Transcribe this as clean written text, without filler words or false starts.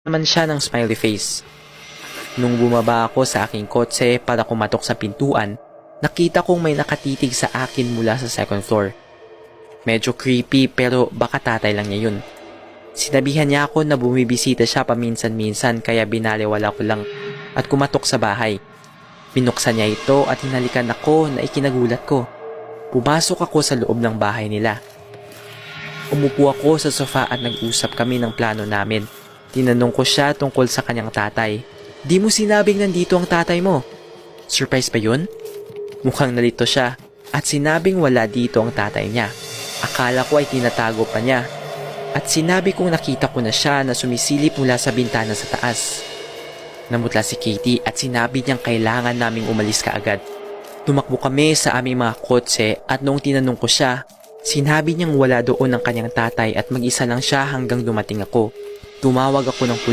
naman siya ng smiley face. Nung bumaba ako sa aking kotse para kumatok sa pintuan, nakita kong may nakatitig sa akin mula sa second floor. Medyo creepy pero baka tatay lang niya yun. Sinabihan niya ako na bumibisita siya paminsan-minsan kaya binaliwala ko lang at kumatok sa bahay. Binuksan niya ito at hinalikan ako na ikinagulat ko. Pumasok ako sa loob ng bahay nila. Umupo ako sa sofa at nag-usap kami ng plano namin. Tinanong ko siya tungkol sa kanyang tatay. Di mo sinabing nandito ang tatay mo. Surprise ba yun? Mukhang nalito siya at sinabing wala dito ang tatay niya. Akala ko ay tinatago pa niya. At sinabi kong nakita ko na siya na sumisilip mula sa bintana sa taas. Namutla si Katie at sinabi niyang kailangan naming umalis kaagad. Tumakbo kami sa aming mga kotse at noong tinanong ko siya, sinabi niyang wala doon ang kanyang tatay at mag-isa lang siya hanggang dumating ako. Tumawag ako ng pulis.